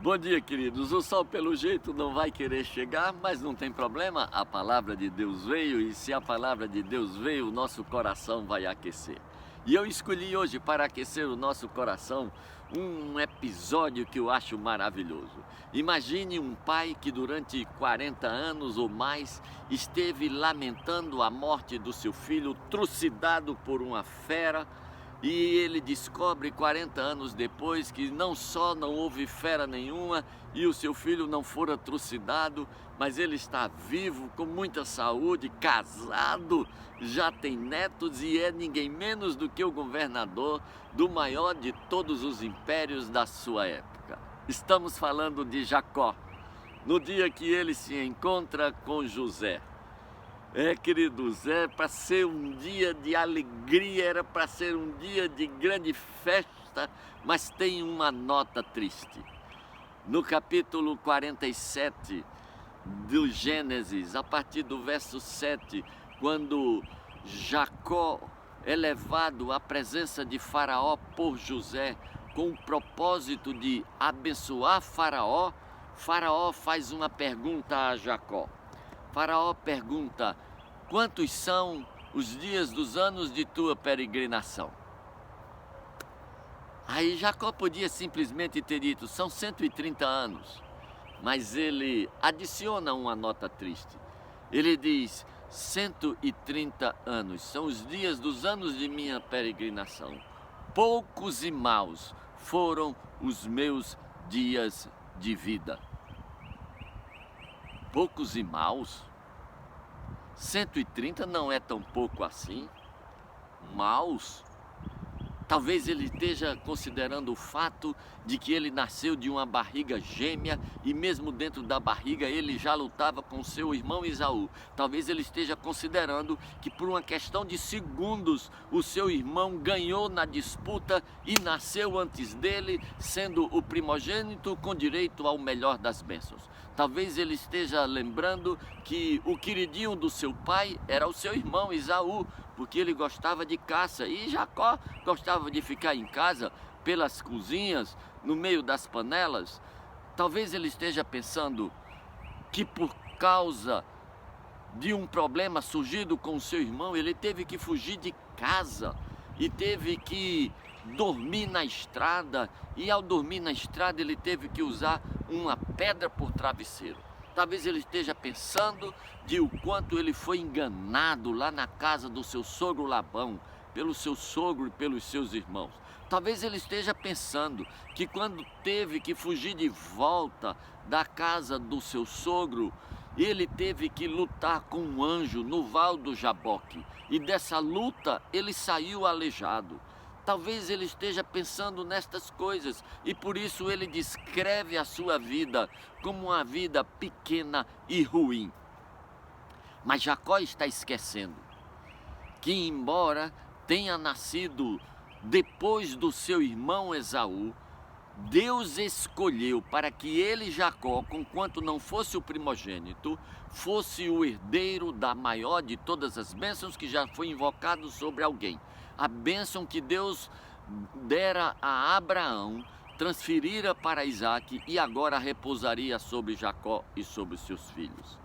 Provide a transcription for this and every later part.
Bom dia, queridos. O sol, pelo jeito, não vai querer chegar, mas não tem problema. A palavra de Deus veio e se a palavra de Deus veio, o nosso coração vai aquecer. E eu escolhi hoje, para aquecer o nosso coração, um episódio que eu acho maravilhoso. Imagine um pai que durante 40 anos ou mais esteve lamentando a morte do seu filho, trucidado por uma fera. E ele descobre 40 anos depois que não só não houve fera nenhuma e o seu filho não fora trucidado, mas ele está vivo, com muita saúde, casado, já tem netos e é ninguém menos do que o governador do maior de todos os impérios da sua época. Estamos falando de Jacó, no dia que ele se encontra com José. Queridos, para ser um dia de alegria, era para ser um dia de grande festa, mas tem uma nota triste. No capítulo 47 do Gênesis, a partir do verso 7, quando Jacó é levado à presença de Faraó por José, com o propósito de abençoar Faraó, Faraó faz uma pergunta a Jacó. Faraó pergunta: quantos são os dias dos anos de tua peregrinação? Aí Jacó podia simplesmente ter dito: são 130 anos. Mas ele adiciona uma nota triste. Ele diz: 130 anos são os dias dos anos de minha peregrinação. Poucos e maus foram os meus dias de vida. Poucos e maus? 130 não é tão pouco assim. Maus? Talvez ele esteja considerando o fato de que ele nasceu de uma barriga gêmea e mesmo dentro da barriga ele já lutava com seu irmão Esaú. Talvez ele esteja considerando que por uma questão de segundos o seu irmão ganhou na disputa e nasceu antes dele, sendo o primogênito com direito ao melhor das bênçãos. Talvez ele esteja lembrando que o queridinho do seu pai era o seu irmão Esaú, porque ele gostava de caça e Jacó gostava de ficar em casa, pelas cozinhas, no meio das panelas. Talvez ele esteja pensando que por causa de um problema surgido com o seu irmão, ele teve que fugir de casa e teve que dormir na estrada, e ao dormir na estrada ele teve que usar uma pedra por travesseiro. Talvez ele esteja pensando de o quanto ele foi enganado lá na casa do seu sogro Labão, pelo seu sogro e pelos seus irmãos. Talvez ele esteja pensando que quando teve que fugir de volta da casa do seu sogro, ele teve que lutar com um anjo no Val do Jaboque, e dessa luta ele saiu aleijado. Talvez ele esteja pensando nestas coisas e por isso ele descreve a sua vida como uma vida pequena e ruim. Mas Jacó está esquecendo que, embora tenha nascido depois do seu irmão Esaú, Deus escolheu para que ele, Jacó, conquanto não fosse o primogênito, fosse o herdeiro da maior de todas as bênçãos que já foi invocado sobre alguém. A bênção que Deus dera a Abraão, transferira para Isaac e agora repousaria sobre Jacó e sobre os seus filhos.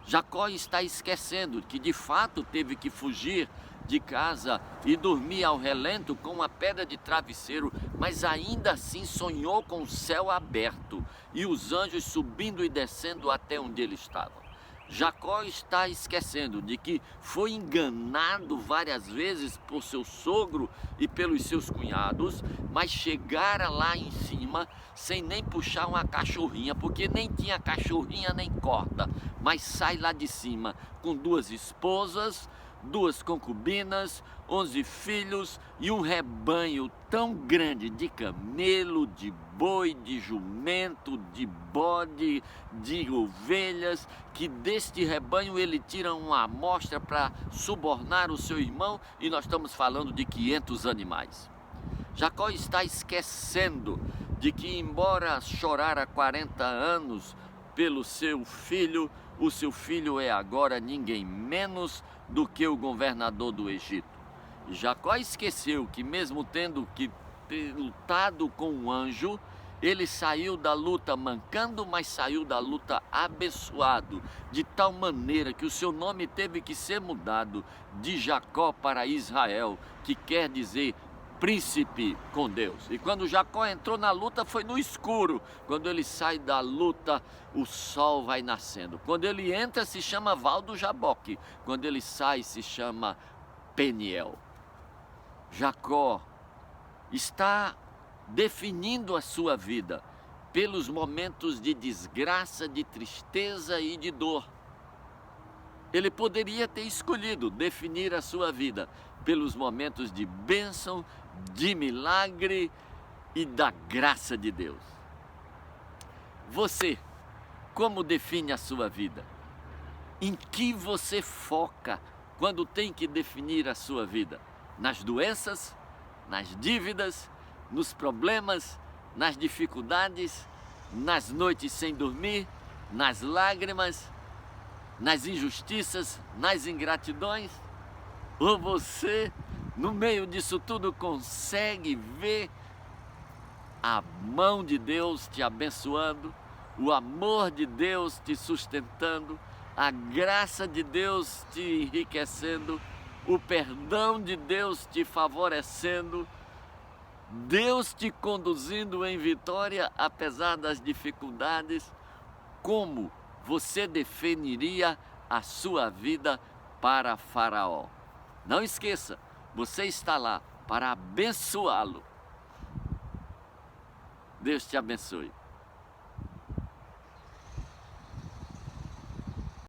Jacó está esquecendo que de fato teve que fugir de casa e dormir ao relento com uma pedra de travesseiro, mas ainda assim sonhou com o céu aberto e os anjos subindo e descendo até onde ele estava. Jacó está esquecendo de que foi enganado várias vezes por seu sogro e pelos seus cunhados, mas chegara lá em cima sem nem puxar uma cachorrinha, porque nem tinha cachorrinha nem corda, mas sai lá de cima com 2 esposas, 2 concubinas, 11 filhos e um rebanho tão grande de camelo, de boi, de jumento, de bode, de ovelhas, que deste rebanho ele tira uma amostra para subornar o seu irmão, e nós estamos falando de 500 animais. Jacó está esquecendo de que, embora chorara 40 anos pelo seu filho, o seu filho é agora ninguém menos do que o governador do Egito. Jacó esqueceu que mesmo tendo que ter lutado com um anjo, Ele saiu da luta mancando, mas saiu da luta abençoado, de tal maneira que o seu nome teve que ser mudado de Jacó para Israel, que quer dizer príncipe com Deus. E quando Jacó entrou na luta, foi no escuro. Quando ele sai da luta, o sol vai nascendo. Quando ele entra, se chama Val do Jaboque. Quando ele sai, se chama Peniel. Jacó está definindo a sua vida pelos momentos de desgraça, de tristeza e de dor. Ele poderia ter escolhido definir a sua vida pelos momentos de bênção, de milagre e da graça de Deus. Você, como define a sua vida? Em que você foca quando tem que definir a sua vida? Nas doenças, nas dívidas, nos problemas, nas dificuldades, nas noites sem dormir, nas lágrimas, nas injustiças, nas ingratidões? Ou você, no meio disso tudo, consegue ver a mão de Deus te abençoando, o amor de Deus te sustentando, a graça de Deus te enriquecendo, o perdão de Deus te favorecendo, Deus te conduzindo em vitória apesar das dificuldades? Como você definiria a sua vida para Faraó? Não esqueça, você está lá para abençoá-lo. Deus te abençoe.